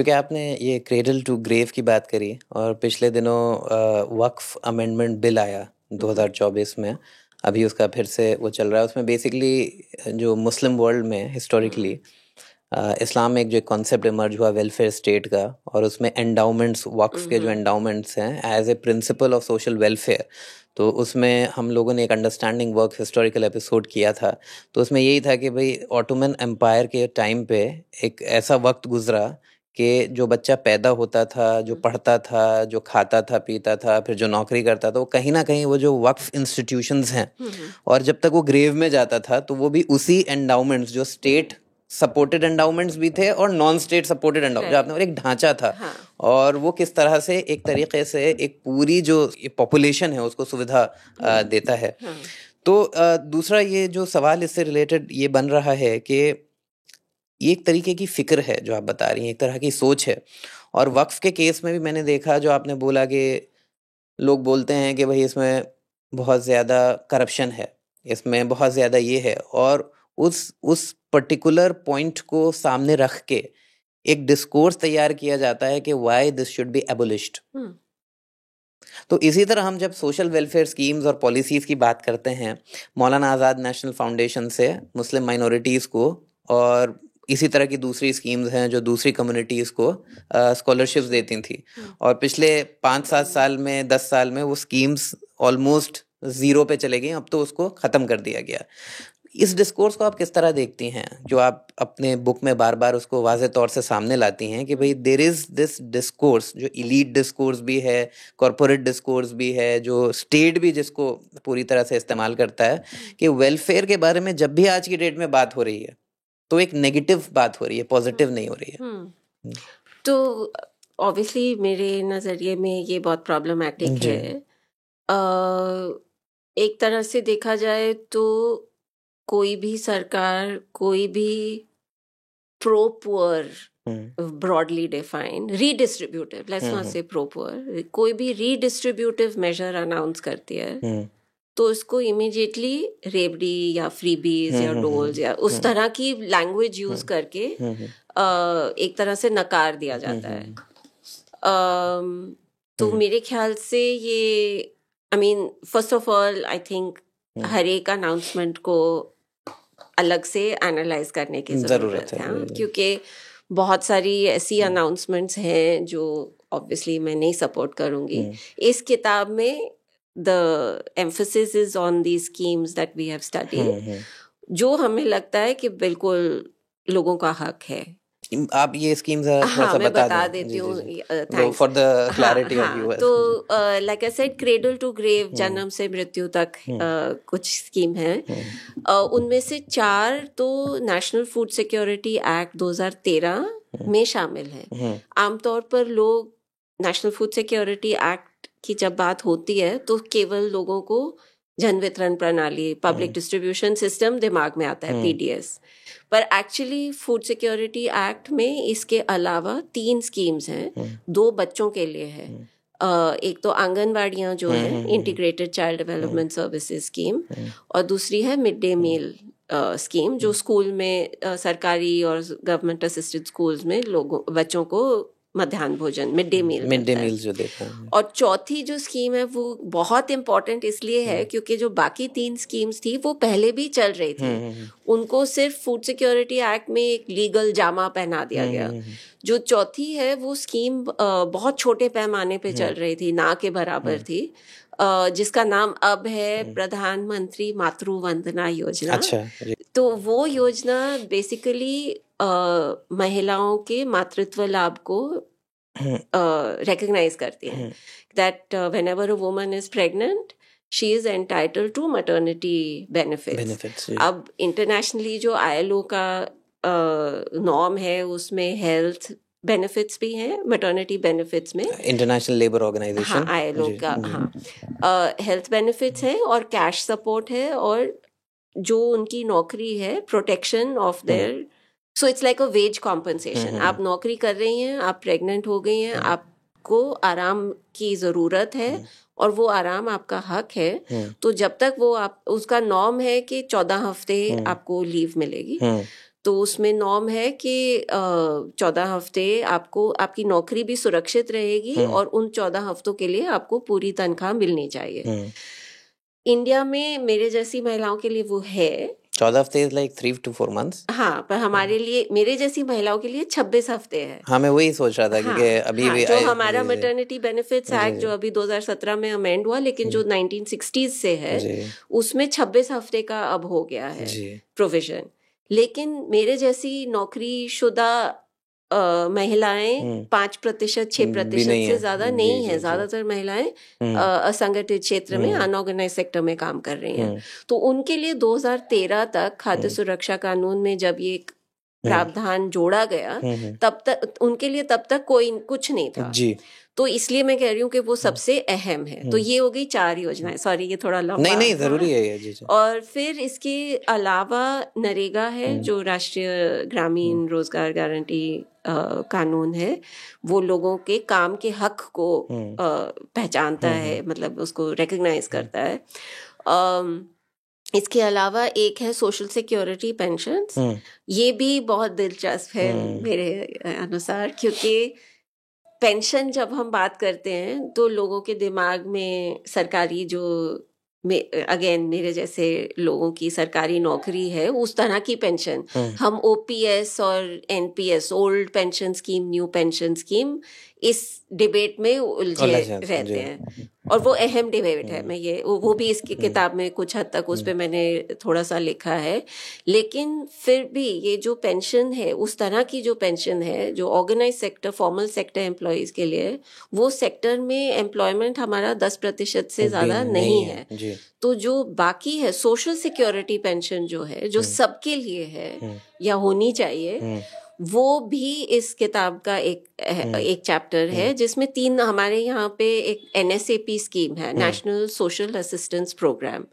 क्योंकि आपने ये क्रेडल टू ग्रेव की बात करी और पिछले दिनों वक्फ अमेंडमेंट बिल आया 2024 में, अभी उसका फिर से वो चल रहा है। उसमें बेसिकली जो मुस्लिम वर्ल्ड में हिस्टोरिकली इस्लाम में एक जो कॉन्सेप्ट इमर्ज हुआ वेलफेयर स्टेट का, और उसमें एंडाउमेंट्स, वक्फ के जो एंडाउमेंट्स हैं as a principle of social welfare, तो उसमें हम लोगों ने एक अंडरस्टैंडिंग वर्क हिस्टोरिकल एपिसोड किया था। तो उसमें यही था कि भाई ऑटोमन एम्पायर के टाइम पे एक ऐसा वक्त गुजरा कि जो बच्चा पैदा होता था, जो पढ़ता था, जो खाता था पीता था, फिर जो नौकरी करता था, वो कहीं ना कहीं वो जो वक्फ इंस्टीट्यूशंस हैं, और जब तक वो ग्रेव में जाता था तो वो भी उसी एंडाउमेंट्स, जो स्टेट सपोर्टेड एंडाउमेंट्स भी थे और नॉन स्टेट सपोर्टेड एंडाउमेंट, जो आपने, और एक ढांचा था। और वो किस तरह से एक तरीके से एक पूरी जो पॉपुलेशन है उसको सुविधा देता है। तो दूसरा ये जो सवाल इससे रिलेटेड ये बन रहा है कि ये एक तरीके की फिक्र है जो आप बता रही हैं, एक तरह की सोच है। और वक्फ के केस में भी मैंने देखा, जो आपने बोला कि लोग बोलते हैं कि भाई इसमें बहुत ज़्यादा करप्शन है, इसमें बहुत ज़्यादा ये है, और उस पर्टिकुलर पॉइंट को सामने रख के एक डिस्कोर्स तैयार किया जाता है कि व्हाई दिस शुड बी एबोलिश्ड। तो इसी तरह हम जब सोशल वेलफेयर स्कीम्स और पॉलिसीज़ की बात करते हैं, मौलाना आज़ाद नेशनल फाउंडेशन से मुस्लिम माइनॉरिटीज़ को, और इसी तरह की दूसरी स्कीम्स हैं जो दूसरी कम्युनिटीज़ को स्कॉलरशिप्स देती थी, और पिछले 5-7 साल में, 10 साल में वो स्कीम्स ऑलमोस्ट ज़ीरो पे चले गई। अब तो उसको ख़त्म कर दिया गया। इस डिस्कोर्स को आप किस तरह देखती हैं, जो आप अपने बुक में बार बार उसको वाज़े तौर से सामने लाती हैं कि भाई देयर इज़ दिस डिस्कोर्स, जो इलीट डिस्कोर्स भी है, कॉरपोरेट डिस्कोर्स भी है, जो स्टेट भी जिसको पूरी तरह से इस्तेमाल करता है, कि वेलफेयर के बारे में जब भी आज की डेट में बात हो रही है तो एक नेगेटिव बात हो रही है, पॉजिटिव नहीं हो रही है। तो ऑब्वियसली मेरे नज़रिए में ये बहुत प्रॉब्लमैटिक है। एक तरह से देखा जाए तो कोई भी सरकार, कोई भी pro poor, broadly defined redistributive, let's not से प्रो पुअर, कोई भी रीडिस्ट्रीब्यूटिव मेजर अनाउंस करती है तो उसको इमीडिएटली रेबडी या फ्रीबीज या डोल्स या उस तरह की लैंग्वेज यूज करके एक तरह से नकार दिया जाता है। तो मेरे ख्याल से ये, I mean, first of all I think हर एक अनाउंसमेंट को अलग से एनालाइज करने की ज़रूरत है, क्योंकि बहुत सारी ऐसी अनाउंसमेंट्स हैं जो ऑब्वियसली मैं नहीं सपोर्ट करूँगी। इस किताब में the emphasis is on these schemes that we have studied, जो हमें लगता है कि बिल्कुल लोगों का हक है। आप ये स्कीम्स थोड़ा सा बता देती हूँ for the clarity of viewers. तो like I said, cradle to grave, जन्म से मृत्यु तक कुछ स्कीम है। उनमें से 4 तो नेशनल फूड सिक्योरिटी एक्ट 2013 में शामिल है। आमतौर पर लोग नेशनल फूड सिक्योरिटी एक्ट की जब बात होती है तो केवल लोगों को जन वितरण प्रणाली, पब्लिक डिस्ट्रीब्यूशन सिस्टम दिमाग में आता है, PDS। पर एक्चुअली फूड सिक्योरिटी एक्ट में इसके अलावा 3 स्कीम्स हैं। 2 बच्चों के लिए है। एक तो आंगनवाड़ियाँ जो है, integrated child development services scheme, और दूसरी है मिड डे मील स्कीम, जो स्कूल में सरकारी और गवर्नमेंट असिस्टेड स्कूल्स में लोगों, बच्चों को मध्याह्न भोजन, मिड डे मील जो देते हैं। और चौथी जो स्कीम है वो बहुत इम्पोर्टेंट इसलिए है क्योंकि जो बाकी 3 स्कीम्स थी वो पहले भी चल रही थी, उनको सिर्फ फूड सिक्योरिटी एक्ट में एक लीगल जामा पहना दिया गया। जो चौथी है वो स्कीम बहुत छोटे पैमाने पे चल रही थी, ना के बराबर थी, जिसका नाम अब है प्रधानमंत्री मातृ वंदना योजना। अच्छा। तो वो योजना बेसिकली महिलाओं के मातृत्व लाभ को recognize करती हैं, that whenever a woman is pregnant she is entitled to maternity benefits। अब इंटरनेशनली जो ILO का नॉर्म है उसमें हेल्थ बेनिफिट्स भी हैं, मैटरनिटी बेनिफिट्स में, इंटरनेशनल लेबर ऑर्गेनाइजेशन, हाँ, ILO का हेल्थ बेनिफिट्स है और कैश सपोर्ट है, और जो उनकी नौकरी है protection of there, so it's like a wage compensation. आप नौकरी कर रही हैं, आप प्रेग्नेंट हो गई हैं, आपको आराम की ज़रूरत है और वो आराम आपका हक है। तो जब तक वो आप, उसका नॉर्म है कि 14 हफ्ते आपको लीव मिलेगी। तो उसमें नॉर्म है कि 14 हफ्ते आपको आपकी नौकरी भी सुरक्षित रहेगी और उन 14 हफ्तों के लिए आपको पूरी तनख्वाह मिलनी चाहिए। इंडिया में मेरे जैसी महिलाओं के लिए वो है 14 हफ्ते इज लाइक 3 to 4 months। हाँ, पर हमारे लिए, मेरे जैसी महिलाओं के लिए 26 हफ्ते है। हाँ, मैं वही सोच रहा था क्योंकि अभी भी जो हमारा मैटरनिटी बेनिफिट्स एक्ट जो अभी 2017 में अमेंड हुआ, लेकिन जो 1960s से है उसमें 26 हफ्ते का अब हो गया है प्रोविजन। लेकिन मेरे जैसी नौकरी शुदा महिलाएं 5%, 6% से ज्यादा नहीं है। ज्यादातर महिलाएं असंगठित क्षेत्र में, अनऑर्गेनाइज सेक्टर में काम कर रही हैं। तो उनके लिए 2013 तक खाद्य सुरक्षा कानून में जब ये प्रावधान जोड़ा गया, तब तक उनके लिए तब तक कोई कुछ नहीं था जी। तो इसलिए मैं कह रही हूँ कि वो सबसे अहम है। तो ये हो गई 4 योजनाएं। सॉरी, ये थोड़ा लंबा नहीं जरूरी है ये जी। और फिर इसके अलावा नरेगा है, जो राष्ट्रीय ग्रामीण रोजगार गारंटी कानून है। वो लोगों के काम के हक को पहचानता है, मतलब उसको रिकॉग्नाइज करता है। इसके अलावा एक है सोशल सिक्योरिटी पेंशन्स। ये भी बहुत दिलचस्प है मेरे अनुसार, क्योंकि पेंशन जब हम बात करते हैं तो लोगों के दिमाग में सरकारी जो अगेन मेरे जैसे लोगों की सरकारी नौकरी है, उस तरह की पेंशन, हम ओपीएस और NPS, old pension scheme, new pension scheme, इस डिबेट में उलझे रहते हैं। और वो अहम डिबेट है। मैं ये वो भी इसकी किताब में कुछ हद तक उस पे मैंने थोड़ा सा लिखा है। लेकिन फिर भी ये जो पेंशन है, उस तरह की जो पेंशन है जो organise sector, formal sector employees के लिए, वो सेक्टर में एम्प्लॉयमेंट हमारा 10% से ज्यादा नहीं है। तो जो बाकी है सोशल सिक्योरिटी पेंशन जो है, जो सबके लिए है या होनी चाहिए, वो भी इस किताब का एक चैप्टर है, जिसमें 3 हमारे यहाँ पे एक NSAP स्कीम है, नेशनल सोशल असिस्टेंस प्रोग्राम।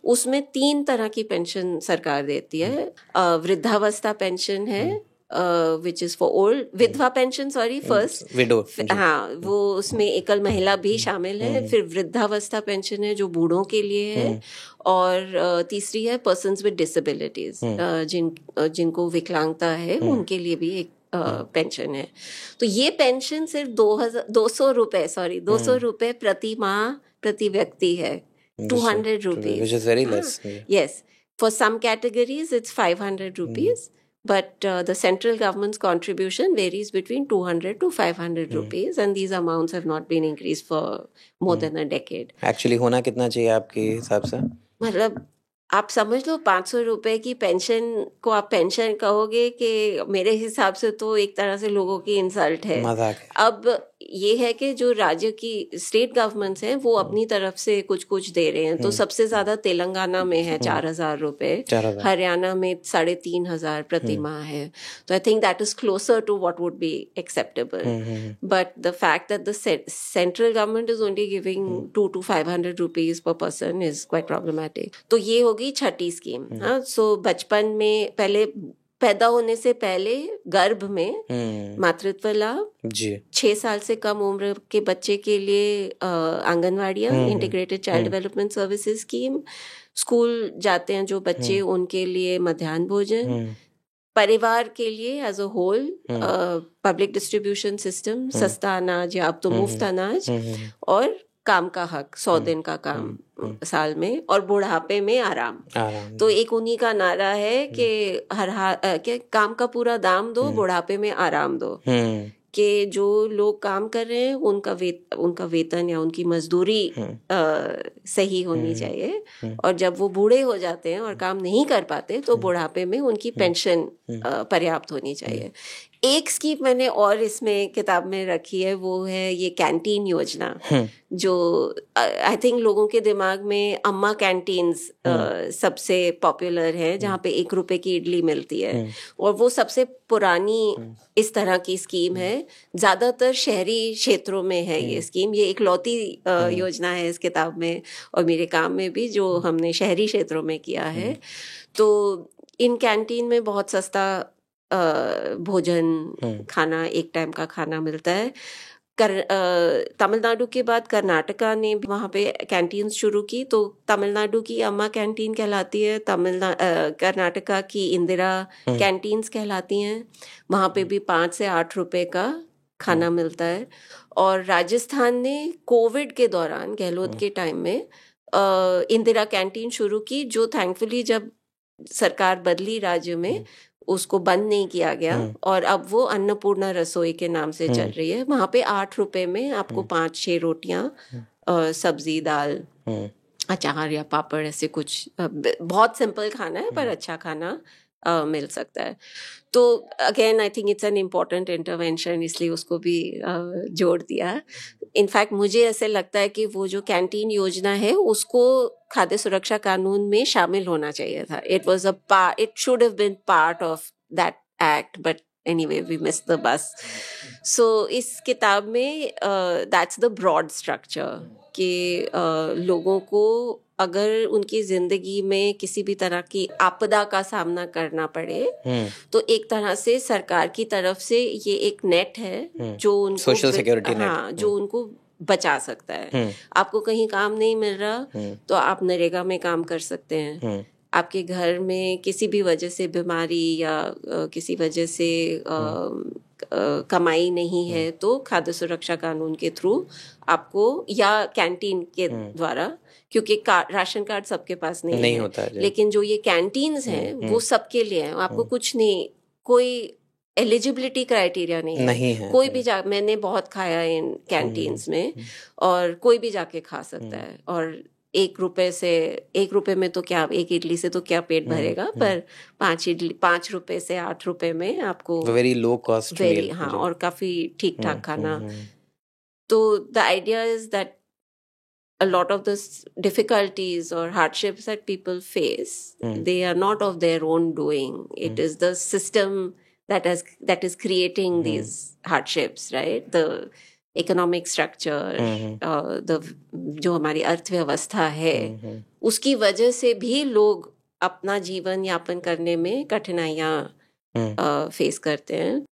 उसमें 3 तरह की पेंशन सरकार देती है। वृद्धावस्था पेंशन है, विच इज फॉर ओल्ड, विधवा पेंशन, सॉरी, फर्स्ट विडो, हाँ, वो उसमें एकल महिला भी शामिल है। फिर वृद्धावस्था पेंशन है जो बूढ़ों के लिए है, और तीसरी है पर्सन्स विद डिसेबिलिटीज, जिनको विकलांगता है, उनके लिए भी एक पेंशन है। तो ये पेंशन सिर्फ 200 रुपए प्रति माह प्रति व्यक्ति है, 200 rupees, which is very less. Yes, for some categories it's 500 rupees. But the central government's contribution varies between 200 to 500 rupees, and these amounts have not been increased for more than a decade. Actually होना कितना चाहिए आपके हिसाब से? मतलब आप समझ लो 500 रुपए की पेंशन को आप पेंशन कहोगे कि मेरे हिसाब से तो एक तरह से लोगों की इंसल्ट है। अब ये है कि जो राज्य की स्टेट गवर्नमेंट्स हैं वो अपनी तरफ से कुछ दे रहे हैं। तो सबसे ज्यादा तेलंगाना में है 4000 रुपए, हरियाणा में 3500 प्रति माह है। तो I think that is closer to what would be acceptable, but the fact that the central government is only giving 200 to 500 rupees per person is quite problematic. तो ये होगी छठी स्कीम। हाँ, सो बचपन में पहले पैदा होने से पहले गर्भ में मातृत्व लाभ, 6 साल से कम उम्र के बच्चे के लिए आंगनवाड़ियाँ, integrated child development services scheme, school जाते हैं जो बच्चे उनके लिए मध्याह्न भोजन, परिवार के लिए as a whole public distribution system, सस्ता अनाज या अब तो मुफ्त अनाज, और काम का हक, 100 दिन का काम साल में, और बुढ़ापे में आराम। तो एक उन्हीं का नारा है कि काम का पूरा दाम दो, बुढ़ापे में आराम दो। कि जो लोग काम कर रहे हैं उनका वेतन या उनकी मजदूरी सही होनी चाहिए, और जब वो बूढ़े हो जाते हैं और काम नहीं कर पाते तो बुढ़ापे में उनकी पेंशन पर्याप्त होनी चाहिए। एक स्कीम मैंने और इसमें किताब में रखी है, वो है ये कैंटीन योजना, जो आई थिंक लोगों के दिमाग में अम्मा कैंटीन्स सबसे पॉपुलर है, जहाँ पे 1 रुपए की इडली मिलती है, और वो सबसे पुरानी इस तरह की स्कीम है। ज्यादातर शहरी क्षेत्रों में है ये स्कीम। ये एक लौती योजना है इस किताब में और मेरे काम में भी, जो हमने शहरी क्षेत्रों में किया है। तो इन कैंटीन में बहुत सस्ता भोजन, खाना, एक टाइम का खाना मिलता है। तमिलनाडु के बाद कर्नाटका ने भी वहाँ पे कैंटीन शुरू की, तो तमिलनाडु की अम्मा कैंटीन कहलाती है, कर्नाटका की इंदिरा कैंटीन्स कहलाती हैं। वहाँ पे भी 5 से 8 रुपए का खाना मिलता है। और राजस्थान ने कोविड के दौरान, गहलोत के टाइम में इंदिरा कैंटीन शुरू की, जो थैंकफुली जब सरकार बदली राज्य में उसको बंद नहीं किया गया, और अब वो अन्नपूर्णा रसोई के नाम से चल रही है। वहाँ पे 8 रुपए में आपको 5-6 रोटियां, सब्जी, दाल, अचार या पापड़, ऐसे कुछ बहुत सिंपल खाना है पर अच्छा खाना मिल सकता है। तो again I think it's an important intervention, इसलिए उसको भी जोड़ दिया। इनफैक्ट मुझे ऐसे लगता है कि वो जो कैंटीन योजना है उसको खाद्य सुरक्षा कानून में शामिल होना चाहिए था। It should have been part of that act, but anyway we missed the bus. So इस किताब में that's the broad structure कि लोगों को अगर उनकी जिंदगी में किसी भी तरह की आपदा का सामना करना पड़े, तो एक तरह से सरकार की तरफ से ये एक नेट है जो उनको सोशल सिक्योरिटी नेट, हाँ, जो उनको बचा सकता है। आपको कहीं काम नहीं मिल रहा तो आप नरेगा में काम कर सकते हैं। आपके घर में किसी भी वजह से बीमारी या किसी वजह से कमाई नहीं है तो खाद्य सुरक्षा कानून के थ्रू आपको, या कैंटीन के द्वारा, क्योंकि राशन कार्ड सबके पास नहीं होता है, लेकिन जो ये कैंटीन्स हैं वो सबके लिए हैं। आपको कुछ नहीं, कोई एलिजिबिलिटी क्राइटेरिया नहीं है। कोई भी मैंने बहुत खाया इन कैंटीन्स में, और कोई भी जाके खा सकता है। और 1 रुपए में तो क्या, 1 इडली से तो क्या पेट भरेगा, पर 5 रुपए से 8 रुपए में आपको वेरी लो कॉस्ट, हाँ, और काफी ठीक ठाक खाना। तो the idea is that a lot of the difficulties or hardships that people face, they are not of their own doing. It is the system that is creating these hardships, right? The economic structure, जो हमारी अर्थव्यवस्था है, उसकी वजह से भी लोग अपना जीवन यापन करने में कठिनाइयां फेस करते हैं।